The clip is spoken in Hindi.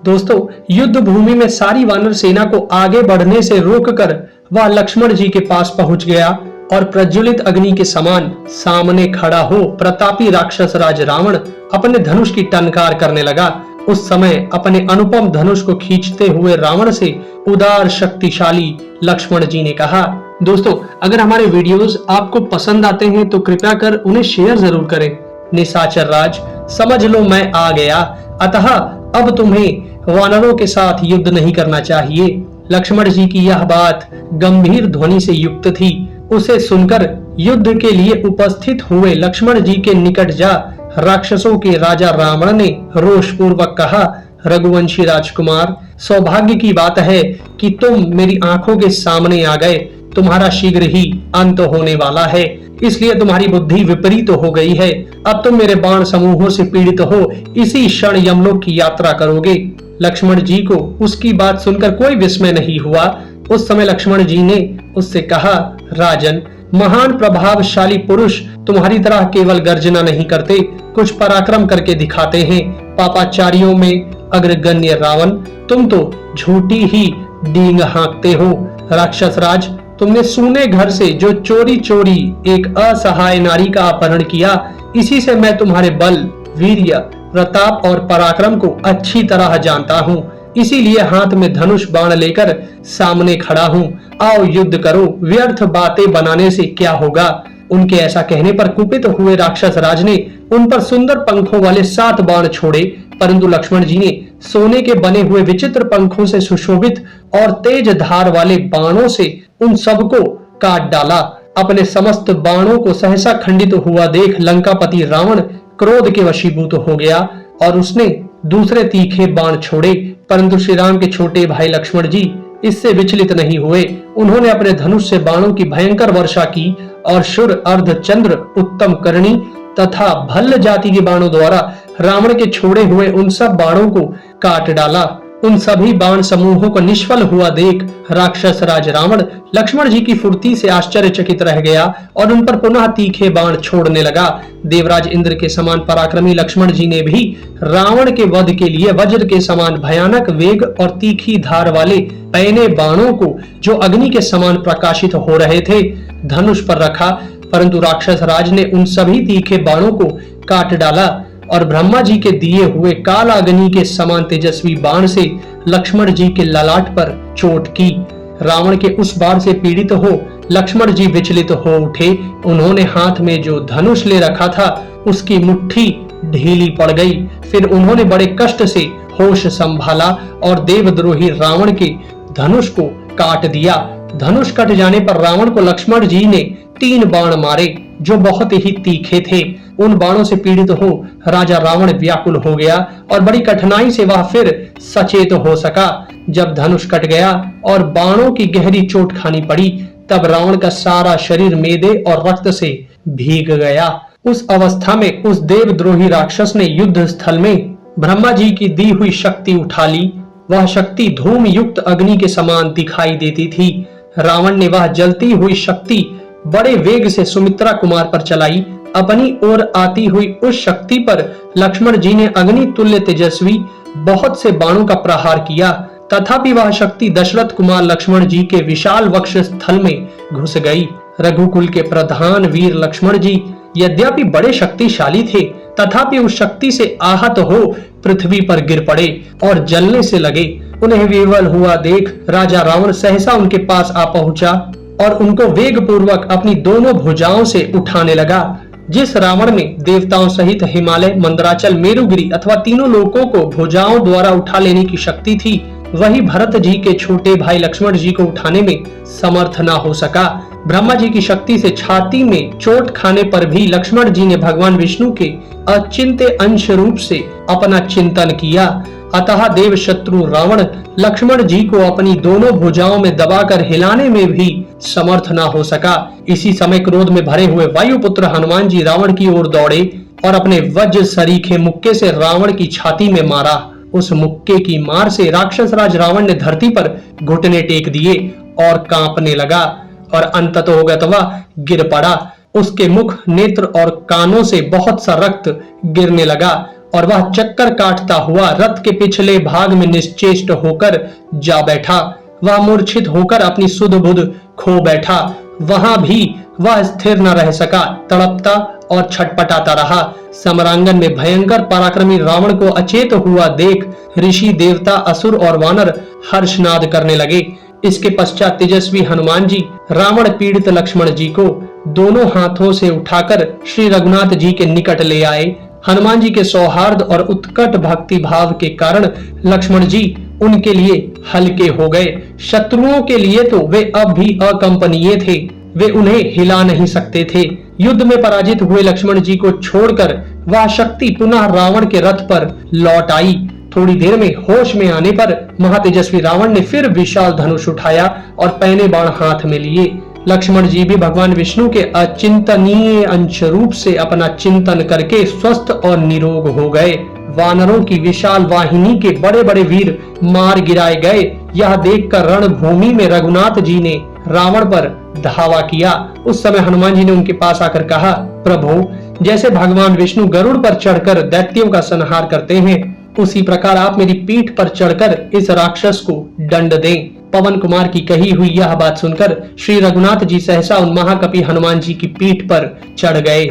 दोस्तों, युद्ध भूमि में सारी वानर सेना को आगे बढ़ने से रोककर वह लक्ष्मण जी के पास पहुंच गया और प्रज्वलित अग्नि के समान सामने खड़ा हो प्रतापी राक्षस राज रावण अपने धनुष की टंकार करने लगा। उस समय अपने अनुपम धनुष को खींचते हुए रावण से उदार शक्तिशाली लक्ष्मण जी ने कहा। दोस्तों, अगर हमारे वीडियोस आपको पसंद आते हैं तो कृपया कर उन्हें शेयर जरूर करें। निशाचर राज, समझ लो मैं आ गया, अतः अब तुम्हें वानरों के साथ युद्ध नहीं करना चाहिए। लक्ष्मण जी की यह बात गंभीर ध्वनि से युक्त थी। उसे सुनकर युद्ध के लिए उपस्थित हुए लक्ष्मण जी के निकट जा राक्षसों के राजा रावण ने रोष पूर्वक कहा, रघुवंशी राजकुमार, सौभाग्य की बात है कि तुम मेरी आंखों के सामने आ गए। तुम्हारा शीघ्र ही अंत होने वाला है, इसलिए तुम्हारी बुद्धि विपरीत हो गई है। अब तुम मेरे बाण समूहों से पीड़ित हो इसी क्षण यमलोक की यात्रा करोगे। लक्ष्मण जी को उसकी बात सुनकर कोई विस्मय नहीं हुआ। उस समय लक्ष्मण जी ने उससे कहा, राजन, महान प्रभावशाली पुरुष तुम्हारी तरह केवल गर्जना नहीं करते, कुछ पराक्रम करके दिखाते हैं। पापाचारियों में अग्रगण्य रावण, तुम तो झूठी ही डींग हाँकते हो। राक्षस राज, तुमने सूने घर से जो चोरी चोरी एक असहाय नारी का अपहरण किया, इसी से मैं तुम्हारे बल, वीर्य, प्रताप और पराक्रम को अच्छी तरह जानता हूँ। इसीलिए हाथ में धनुष बाण लेकर सामने खड़ा हूँ। आओ युद्ध करो, व्यर्थ बातें बनाने से क्या होगा। उनके ऐसा कहने पर कुपित हुए राक्षस राज ने उन पर सुंदर पंखों वाले 7 बाण छोड़े, परंतु लक्ष्मण जी ने सोने के बने हुए विचित्र पंखों से सुशोभित और तेज धार वाले बाणों से उन सबको काट डाला। अपने समस्त बाणों को सहसा खंडित हुआ देख लंकापति रावण क्रोध के वशीभूत हो गया और उसने दूसरे तीखे बाण छोड़े, परंतु श्री राम के छोटे भाई लक्ष्मण जी इससे विचलित नहीं हुए। उन्होंने अपने धनुष से बाणों की भयंकर वर्षा की और शुर, अर्धचंद्र, उत्तम करणी तथा भल्ल जाति के बाणों द्वारा रावण के छोड़े हुए उन सब बाणों को काट डाला। उन सभी बाण समूहों को निष्फल हुआ देख राक्षस राज रावण लक्ष्मण जी की फुर्ती से आश्चर्यचकित रह गया और उन पर पुनः तीखे बाण छोड़ने लगा। देवराज इंद्र के समान पराक्रमी लक्ष्मण जी ने भी रावण के वध के लिए वज्र के समान भयानक वेग और तीखी धार वाले पैने बाणों को, जो अग्नि के समान प्रकाशित हो रहे थे, धनुष पर रखा, परंतु राक्षस राज ने उन सभी तीखे बाणों को काट डाला और ब्रह्मा जी के दिए हुए काल अग्नि के समान तेजस्वी बाण से लक्ष्मण जी के ललाट पर चोट की। रावण के उस बाण से पीड़ित हो लक्ष्मण जी विचलित हो उठे। उन्होंने हाथ में जो धनुष ले रखा था उसकी मुट्ठी ढीली पड़ गई। फिर उन्होंने बड़े कष्ट से होश संभाला और देवद्रोही रावण के धनुष को काट दिया। धनुष कट जाने पर रावण को लक्ष्मण जी ने 3 बाण मारे जो बहुत ही तीखे थे। उन बाणों से पीड़ित हो राजा रावण व्याकुल हो गया और बड़ी कठिनाई से वह फिर सचेत हो सका। जब धनुष कट गया और बाणों की गहरी चोट खानी पड़ी, तब रावण का सारा शरीर मेदे और रक्त से भीग गया। उस अवस्था में उस देवद्रोही राक्षस ने युद्ध स्थल में ब्रह्मा जी की दी हुई शक्ति उठा ली। वह शक्ति धूम युक्त अग्नि के समान दिखाई देती थी। रावण ने वह जलती हुई शक्ति बड़े वेग से सुमित्रा कुमार पर चलाई। अपनी ओर आती हुई उस शक्ति पर लक्ष्मण जी ने अग्नि तुल्य तेजस्वी बहुत से बाणों का प्रहार किया, तथापि वह शक्ति दशरथ कुमार लक्ष्मण जी के विशाल वक्ष स्थल में घुस गई। रघुकुल के प्रधान वीर लक्ष्मण जी यद्यपि बड़े शक्तिशाली थे, तथापि उस शक्ति से आहत हो पृथ्वी पर गिर पड़े और जलने से लगे। उन्हें विवल हुआ देख राजा रावण सहसा उनके पास आ पहुंचा और उनको वेग पूर्वक अपनी दोनों भुजाओं से उठाने लगा। जिस रावण में देवताओं सहित हिमालय, मंदराचल, मेरुगिरी अथवा तीनों लोकों को भुजाओं द्वारा उठा लेने की शक्ति थी, वही भरत जी के छोटे भाई लक्ष्मण जी को उठाने में समर्थ न हो सका। ब्रह्मा जी की शक्ति से छाती में चोट खाने पर भी लक्ष्मण जी ने भगवान विष्णु के अचिंत्य अंश रूप से अपना चिंतन किया। अतः देव शत्रु रावण लक्ष्मण जी को अपनी दोनों भुजाओं में दबाकर हिलाने में भी समर्थ न हो सका। इसी समय क्रोध में भरे हुए वायुपुत्र हनुमान जी रावण की ओर दौड़े और अपने वज्र सरीखे मुक्के से रावण की छाती में मारा। उस मुक्के की मार से राक्षस राज रावण ने धरती पर घुटने टेक दिए और कांपने लगा और अंततः वह गिर पड़ा। उसके मुख, नेत्र और कानों से बहुत सा रक्त गिरने लगा और वह चक्कर काटता हुआ रथ के पिछले भाग में निश्चेष्ट होकर जा बैठा। वह मूर्छित होकर अपनी सुध बुध खो बैठा। वहां भी वह स्थिर न रह सका, तड़पता और छटपटाता रहा। समरांगन में भयंकर पराक्रमी रावण को अचेत हुआ देख ऋषि, देवता, असुर और वानर हर्षनाद करने लगे। इसके पश्चात तेजस्वी हनुमान जी रावण पीड़ित लक्ष्मण जी को दोनों हाथों से उठाकर श्री रघुनाथ जी के निकट ले आए। हनुमान जी के सौहार्द और उत्कट भक्ति भाव के कारण लक्ष्मण जी उनके लिए हल्के हो गए। शत्रुओं के लिए तो वे अब भी अकंपनीय थे, वे उन्हें हिला नहीं सकते थे। युद्ध में पराजित हुए लक्ष्मण जी को छोड़कर वह शक्ति पुनः रावण के रथ पर लौट आई। थोड़ी देर में होश में आने पर महातेजस्वी रावण ने फिर विशाल धनुष उठाया और पैने बाण हाथ में लिए। लक्ष्मण जी भी भगवान विष्णु के अचिंतनीय अंश रूप से अपना चिंतन करके स्वस्थ और निरोग हो गए। वानरों की विशाल वाहिनी के बड़े बड़े वीर मार गिराए गए। यह देखकर रणभूमि में रघुनाथ जी ने रावण पर धावा किया। उस समय हनुमान जी ने उनके पास आकर कहा, प्रभु, जैसे भगवान विष्णु गरुड़ पर चढ़कर दैत्यों का संहार करते हैं, उसी प्रकार आप मेरी पीठ पर चढ़कर इस राक्षस को दंड दें। पवन कुमार की कही हुई यह बात सुनकर श्री रघुनाथ जी सहसा उन महाकपि हनुमान जी की पीठ पर चढ़ गए।